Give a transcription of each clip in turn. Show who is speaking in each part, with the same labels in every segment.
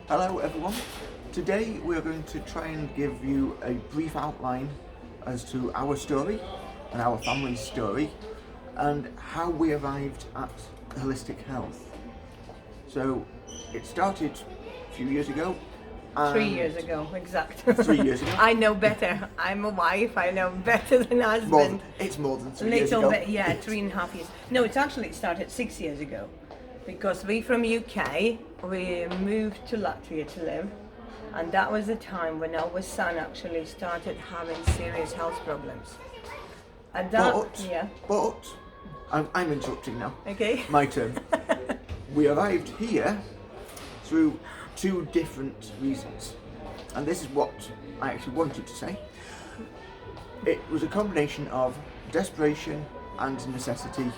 Speaker 1: Hello everyone. Today we are going to try and give you a brief outline as to our story and our family's story and how we arrived at holistic health. So it started a few years ago.
Speaker 2: 3 years ago, exact.
Speaker 1: 3 years ago.
Speaker 2: I know better. I'm a wife. I know better than husband.
Speaker 1: It's more than 3 years ago.
Speaker 2: Little bit, yeah, 3.5 years. No, it started 6 years ago, because we from UK, we moved to Latvia to live, and that was the time when our son actually started having serious health problems. And that,
Speaker 1: But I'm interrupting now.
Speaker 2: Okay.
Speaker 1: My turn. We arrived here through two different reasons, and this is what I actually wanted to say. It was a combination of desperation and necessity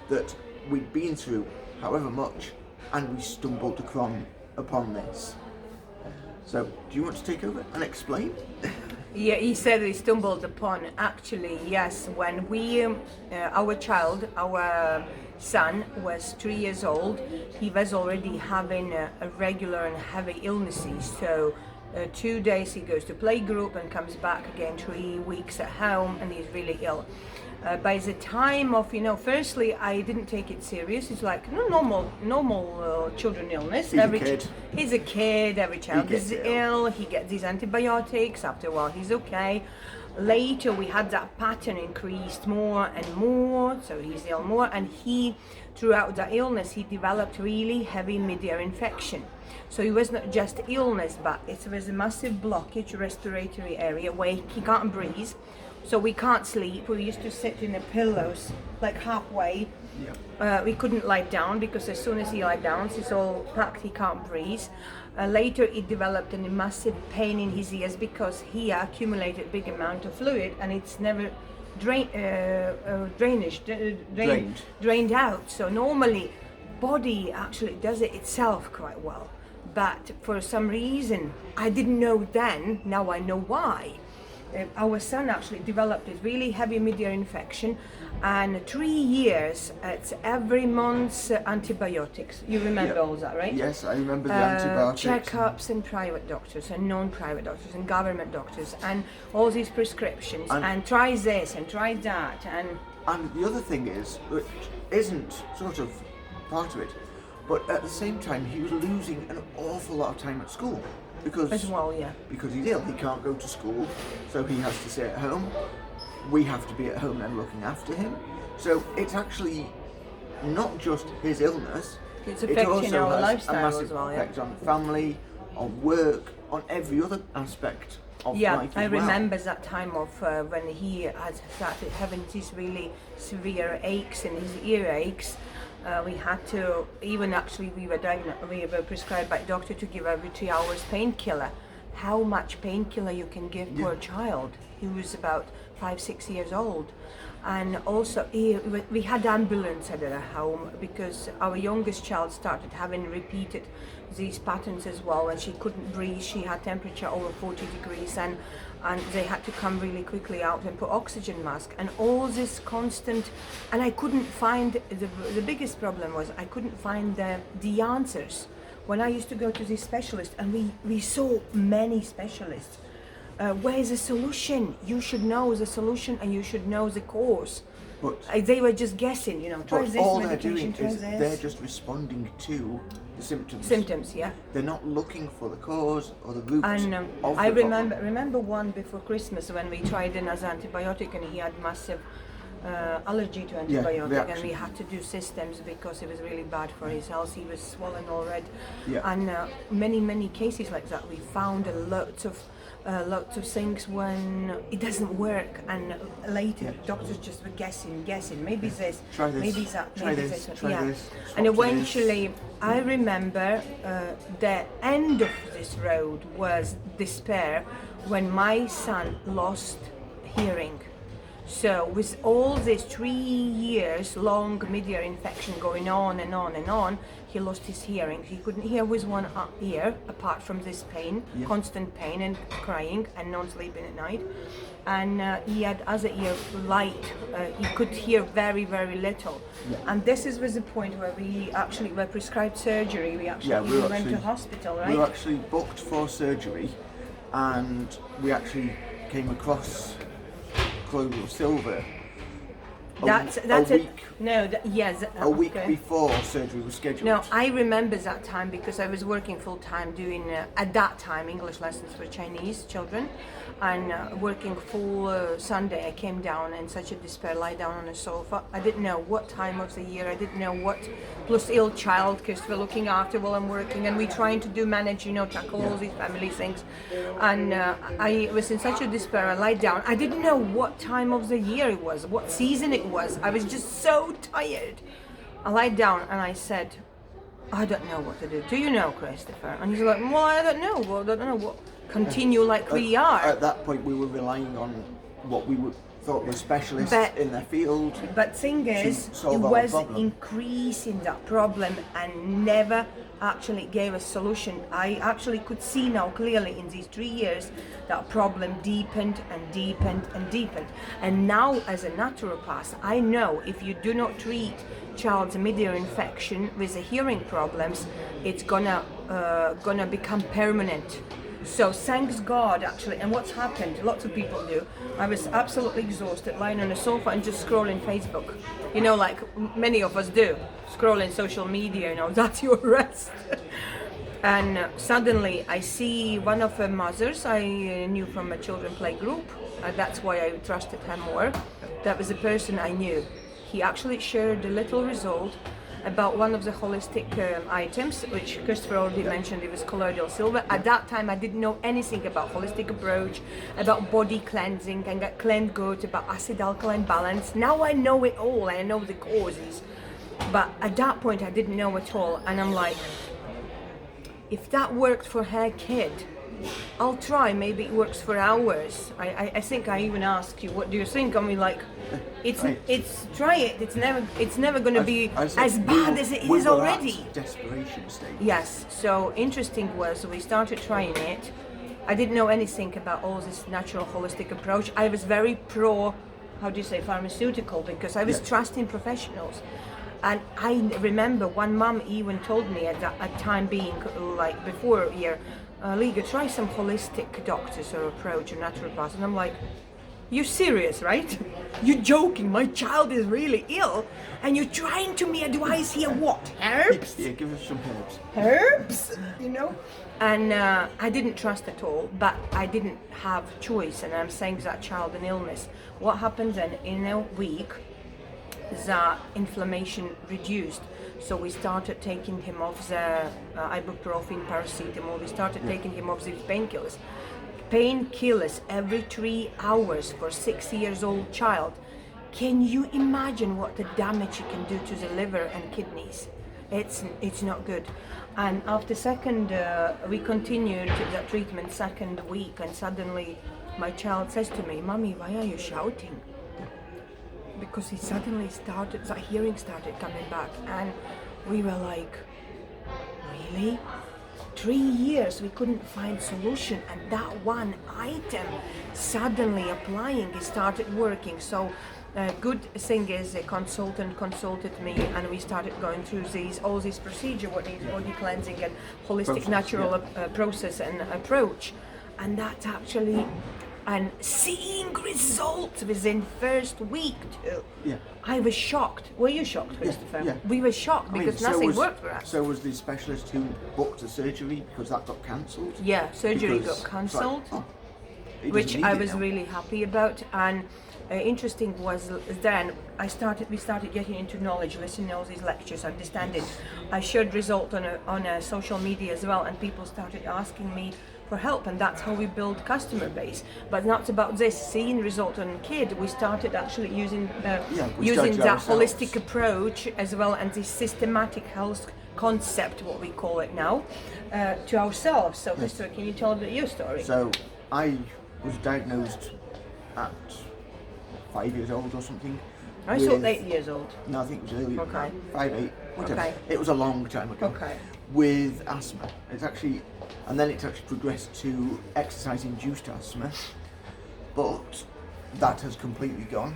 Speaker 1: that we'd been through however much, and we stumbled upon this. So, do you want to take over and explain?
Speaker 2: Yeah, he said we stumbled upon. Actually, yes, when we, our son was 3 years old, he was already having a regular and heavy illnesses. So 2 days he goes to playgroup and comes back again 3 weeks at home, and he's really ill. By the time of, firstly, I didn't take it serious. It's like normal children illness. He's a kid. Every child is ill. He gets these antibiotics. After a while, he's okay. Later, we had that pattern increased more and more. So he's ill more, and throughout the illness, he developed really heavy mid-ear infection. So it was not just illness, but it was a massive blockage, respiratory area where he can't breathe. So we can't sleep. We used to sit in the pillows like halfway.
Speaker 1: Yeah.
Speaker 2: We couldn't lie down, because as soon as he lies down, it's all packed, he can't breathe. Later it developed a massive pain in his ears because he accumulated big amount of fluid, and it's never drained out. So normally body actually does it itself quite well. But for some reason, I didn't know then, now I know why. Our son actually developed this really heavy mid-ear infection, and 3 years, it's every month antibiotics. You remember all that, right?
Speaker 1: Yes, I remember the antibiotics.
Speaker 2: Checkups and private doctors and non-private doctors and government doctors and all these prescriptions, and try this and try that.
Speaker 1: And the other thing is, which isn't sort of part of it, but at the same time he was losing an awful lot of time at school. Because he's ill, he can't go to school, so he has to stay at home. We have to be at home and looking after him. So it's actually not just his illness,
Speaker 2: it's affecting our lifestyle
Speaker 1: a massive
Speaker 2: as well.
Speaker 1: effect on family, on work, on every other aspect of life as
Speaker 2: I remember that time of when he had started having these really severe aches in his earaches. We had to, we were prescribed by a doctor to give every 3 hours painkiller. How much painkiller you can give for a child? He was about 5-6 years old. And also we had ambulance at our home because our youngest child started having repeated these patterns as well, and she couldn't breathe. She had temperature over 40 degrees, and they had to come really quickly out and put oxygen mask and all this constant. And I couldn't find, the biggest problem was I couldn't find the answers. When I used to go to this specialist, and we saw many specialists, where is the solution? You should know the solution and you should know the cause. But they were just guessing, try this
Speaker 1: all
Speaker 2: medication,
Speaker 1: they're doing is they're just responding to the symptoms.
Speaker 2: Symptoms, yeah.
Speaker 1: They're not looking for the cause or the root
Speaker 2: and
Speaker 1: of the
Speaker 2: I
Speaker 1: problem.
Speaker 2: remember one before Christmas when we tried him as antibiotic, and he had massive allergy to antibiotic, and we had to do systems because it was really bad for his health. He was swollen already, and many cases like that. We found lots of things when it doesn't work, and later doctors just were guessing. Maybe this,
Speaker 1: try this,
Speaker 2: maybe that,
Speaker 1: try
Speaker 2: maybe
Speaker 1: this,
Speaker 2: this.
Speaker 1: try this.
Speaker 2: And eventually, I remember the end of this road was despair when my son lost hearing. So with all this 3 years long mid-ear infection going on and on and on, he lost his hearing. He couldn't hear with one ear, apart from this pain, constant pain and crying and non-sleeping at night. And he had other ear light. He could hear very, very little. And this was the point where we actually were prescribed surgery. We actually went to hospital, right?
Speaker 1: We were actually booked for surgery, and we actually came across colloidal silver a week before surgery was scheduled.
Speaker 2: No, I remember that time because I was working full time doing at that time English lessons for Chinese children, and working full Sunday. I came down in such a despair, lie down on a sofa. I didn't know what time of the year. I didn't know what. Plus ill child, because we're looking after while I'm working, and we're trying to manage, tackle all these family things. And I was in such a despair. I lied down. I didn't know what time of the year it was, what season it was. I was just so tired. I lied down and I said, I don't know what to do. Do you know, Christopher? And he's like, well, I don't know. Well, I don't know what. Continue like we are.
Speaker 1: At that point, we were relying on what we thought were specialists in their field.
Speaker 2: But thing is, it was increasing that problem and never actually gave a solution. I actually could see now clearly in these 3 years that problem deepened and deepened and deepened. And now as a naturopath, I know if you do not treat child's mid-ear infection with the hearing problems, it's gonna become permanent. So thanks God, actually, and what's happened, lots of people do, I was absolutely exhausted, lying on a sofa and just scrolling Facebook, like many of us do, scrolling social media, that's your rest. And suddenly I see one of her mothers I knew from a children play group, and that's why I trusted her more. That was the person I knew. He actually shared a little result about one of the holistic items, which Christopher already mentioned. It was colloidal silver. At that time I didn't know anything about holistic approach, about body cleansing and get cleansed good, about acid alkaline balance. Now I know it all, I know the causes, but at that point I didn't know at all. And I'm like, if that worked for her kid, I'll try. Maybe it works for ours. I think I even asked you, what do you think? I mean, like, it's try it. It's never going to be as bad as it is already.
Speaker 1: At desperation stage.
Speaker 2: Yes. So interesting was we started trying it. I didn't know anything about all this natural holistic approach. I was very pro, pharmaceutical, because I was trusting professionals. And I remember one mom even told me at time being, like before a year, Liga, try some holistic doctors or approach or naturopath. And I'm like, you're serious, right? You're joking. My child is really ill, and you're trying to me advise here what? Herbs?
Speaker 1: Yeah, give us some herbs.
Speaker 2: Herbs? And I didn't trust at all, but I didn't have choice. And I'm saying that child an illness. What happens then? In a week, the inflammation reduced. So we started taking him off the ibuprofen, paracetamol. We started taking him off these painkillers. Painkillers every 3 hours for a 6-year-old child. Can you imagine what the damage it can do to the liver and kidneys? It's not good. And after we continued the treatment second week, and suddenly my child says to me, "Mommy, why are you shouting?" Because he suddenly that hearing started coming back, and we were like, really? 3 years we couldn't find solution, and that one item suddenly applying, it started working. So good thing is a consultant consulted me, and we started going through all these procedure, what needs body cleansing and holistic natural process and approach, and that's actually. And seeing results within first week too. Yeah. I was shocked. Were you shocked, Christopher? Yeah. We were shocked because nothing worked for us.
Speaker 1: So was the specialist who booked the surgery, because that got cancelled?
Speaker 2: Yeah, surgery got cancelled, which I was really happy about. And interesting was then we started getting into knowledge, listening to all these lectures, understanding. I shared result on social media as well, and people started asking me for help, and that's how we build customer base. But not about this seeing result on kid. We started actually using that holistic approach as well, and this systematic health concept, what we call it now, to ourselves. So, Christopher, can you tell a bit your story?
Speaker 1: So I was diagnosed at 5 years old or something.
Speaker 2: I thought 8 years old.
Speaker 1: No, I think it was earlier. Okay. 5, 8. whatever.
Speaker 2: Okay.
Speaker 1: It was a long time ago.
Speaker 2: Okay.
Speaker 1: With asthma. And then it's actually progressed to exercise-induced asthma, but that has completely gone.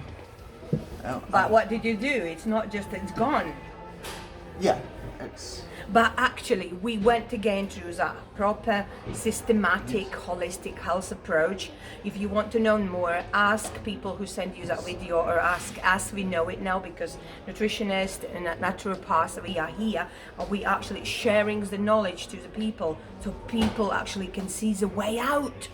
Speaker 2: But what did you do? It's not just that it's gone.
Speaker 1: Yeah, it's...
Speaker 2: But actually, we went again through that proper, systematic, holistic health approach. If you want to know more, ask people who send you that video, or ask us. We know it now because nutritionists and naturopaths, we are here, and we actually sharing the knowledge to the people, so people actually can see the way out.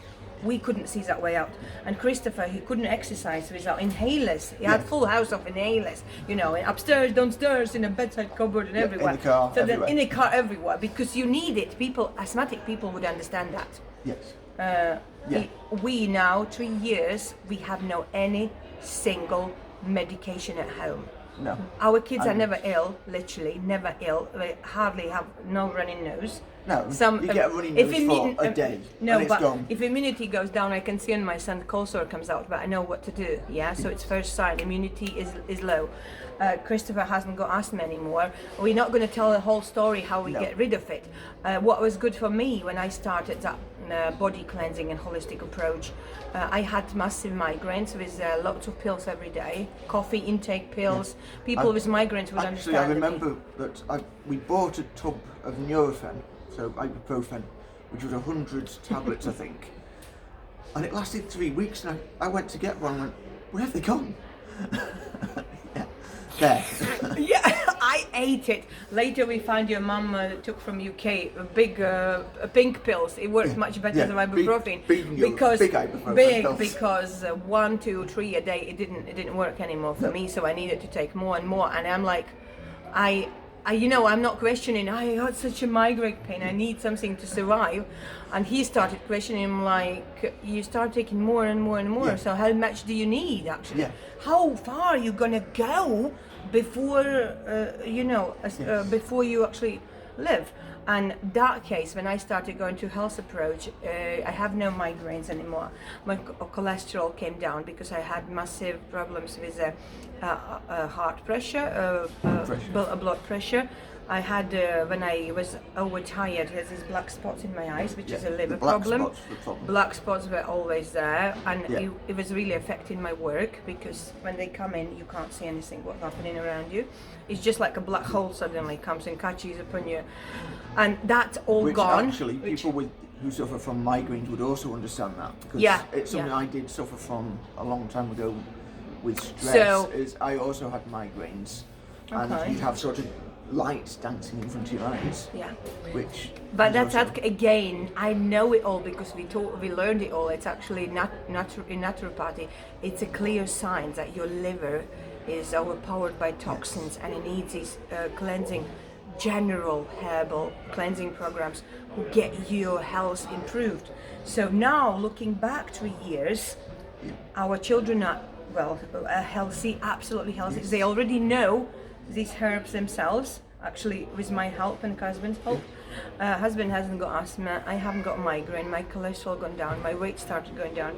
Speaker 2: We couldn't see that way out. And Christopher, he couldn't exercise without inhalers. He had full house of inhalers, you know, upstairs, downstairs, in a bedside cupboard and everywhere.
Speaker 1: In the car,
Speaker 2: so
Speaker 1: everywhere.
Speaker 2: In the car, everywhere, because you need it. People, asthmatic people would understand that.
Speaker 1: Yes.
Speaker 2: We now, 3 years, we have no any single medication at home.
Speaker 1: No.
Speaker 2: Our kids are never ill, literally, never ill. They hardly have no running nose.
Speaker 1: No, you get a running nose for a day,
Speaker 2: no,
Speaker 1: and it's
Speaker 2: but
Speaker 1: gone.
Speaker 2: if immunity goes down, I can see on my son cold sore comes out, but I know what to do. Yeah, so it's first sign immunity is low. Christopher hasn't got asthma anymore. We're not going to tell the whole story how we get rid of it. What was good for me when I started that body cleansing and holistic approach, I had massive migraines with lots of pills every day, coffee intake pills. People with migraines would
Speaker 1: actually,
Speaker 2: understand.
Speaker 1: I remember that we bought a tub of Nurofen, so ibuprofen, which was 100 tablets, I think. And it lasted 3 weeks, and I went to get one and went, where have they gone? There.
Speaker 2: Yeah, I ate it. Later we found your mum took from UK big pink pills. It works much better than ibuprofen.
Speaker 1: Big ibuprofen
Speaker 2: big
Speaker 1: pills.
Speaker 2: because 1, 2, 3 a day. It didn't work anymore for me. So I needed to take more and more. And I'm like, I you know, I'm not questioning. I got such a migraine pain. I need something to survive. And he started questioning him like, you start taking more and more and more.
Speaker 1: Yeah.
Speaker 2: So how much do you need actually?
Speaker 1: Yeah.
Speaker 2: How far are you gonna go before before you actually live? And that case, when I started going to health approach, I have no migraines anymore. My cholesterol came down because I had massive problems with heart pressure, blood pressure. I had, when I was overtired, there's these black spots in my eyes, which is a liver problem. Black spots were always there, and it was really affecting my work, because when they come in, you can't see anything what's happening around you. It's just like a black hole suddenly comes and catches upon you. And that's all gone.
Speaker 1: Actually, people who suffer from migraines would also understand that, because it's something I did suffer from a long time ago with stress. I also had migraines, and you'd have sort of lights dancing in front of your eyes. Yeah.
Speaker 2: But that's again, I know it all because we learned it all. It's actually in naturopathy. It's a clear sign that your liver is overpowered by toxins, and it needs these cleansing, general herbal cleansing programs who get your health improved. So now, looking back 3 years, our children are healthy, absolutely healthy. They already know these herbs themselves, actually, with my help and husband's help. Husband hasn't got asthma, I haven't got migraine, my cholesterol gone down, my weight started going down.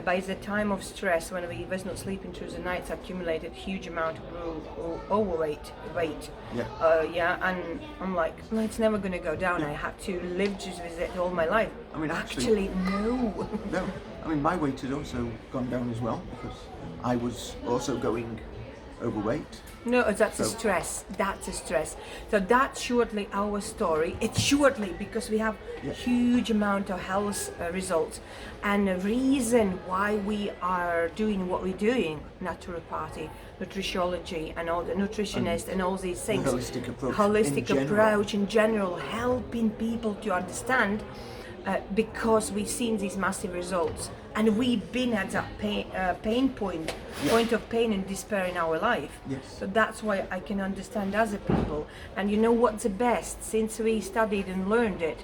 Speaker 2: By the time of stress, when we was not sleeping through the nights, accumulated huge amount of overweight. And I'm like, well, it's never going to go down. I had to live just with it all my life.
Speaker 1: I mean,
Speaker 2: actually no.
Speaker 1: No, I mean, my weight has also gone down as well, because I was also going overweight.
Speaker 2: No, that's a stress. That's a stress. So that's shortly our story. It's shortly because we have huge amount of health results, and the reason why we are doing what we're doing, naturopathy, nutritiology, and all the nutritionists and all these things,
Speaker 1: holistic approach
Speaker 2: in general, helping people to understand. Because we've seen these massive results, and we've been at that pain point of pain and despair in our life. So that's why I can understand other people. And you know what's the best? Since we studied and learned it,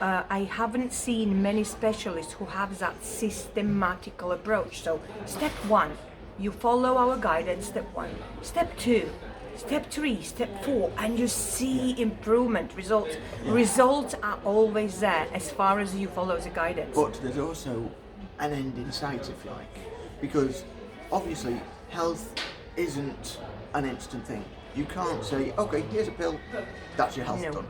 Speaker 2: I haven't seen many specialists who have that systematical approach. So step 1, you follow our guidance, step 1. Step 2, Step 3, step 4, and you see improvement, results. Results are always there as far as you follow the guidance.
Speaker 1: But there's also an end in sight, if you like, because obviously health isn't an instant thing. You can't say, okay, here's a pill, that's your health
Speaker 2: No.
Speaker 1: done.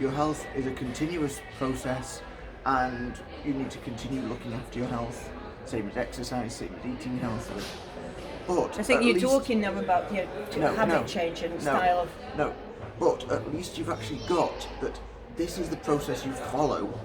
Speaker 1: Your health is a continuous process, and you need to continue looking after your health. Same as exercise, same as eating healthily. But
Speaker 2: I think
Speaker 1: at
Speaker 2: you're
Speaker 1: least-
Speaker 2: talking now about your habit change and style of.
Speaker 1: No, but at least you've actually got that this is the process you follow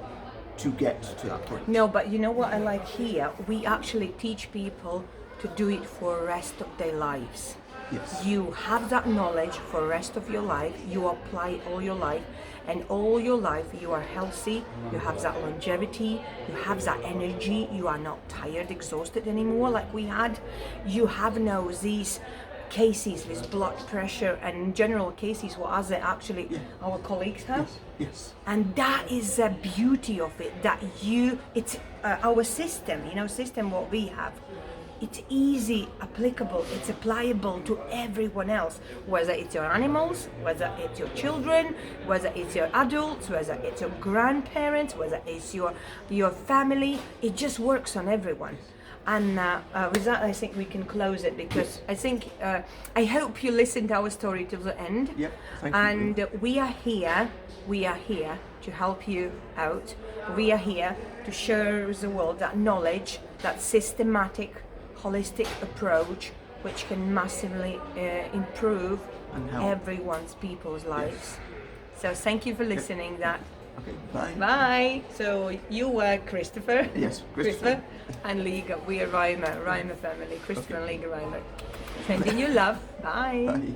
Speaker 1: to get to that point.
Speaker 2: No, but you know what I like here? We actually teach people to do it for the rest of their lives.
Speaker 1: Yes.
Speaker 2: You have that knowledge for the rest of your life, you apply it all your life, and all your life you are healthy, you have that longevity, you have that energy, you are not tired, exhausted anymore like we had. You have now these cases with blood pressure and general cases what other actually our colleagues have.
Speaker 1: Yes.
Speaker 2: And that is the beauty of it, that it's our system, system what we have. It's easy, applicable, it's applicable to everyone else, whether it's your animals, whether it's your children, whether it's your adults, whether it's your grandparents, whether it's your family. It just works on everyone. And with that, I think we can close it, because I think I hope you listened to our story till the end.
Speaker 1: Yeah, thank you.
Speaker 2: And we are here to help you out. We are here to share with the world that knowledge, that systematic, holistic approach, which can massively improve
Speaker 1: And help.
Speaker 2: everyone's people's lives. So thank you for listening. That.
Speaker 1: Okay, bye.
Speaker 2: Bye. So you were Christopher.
Speaker 1: Yes, Christopher.
Speaker 2: And Liga. We are Reimer family. Christopher and Liga Reimer. Sending you love. Bye.
Speaker 1: Bye.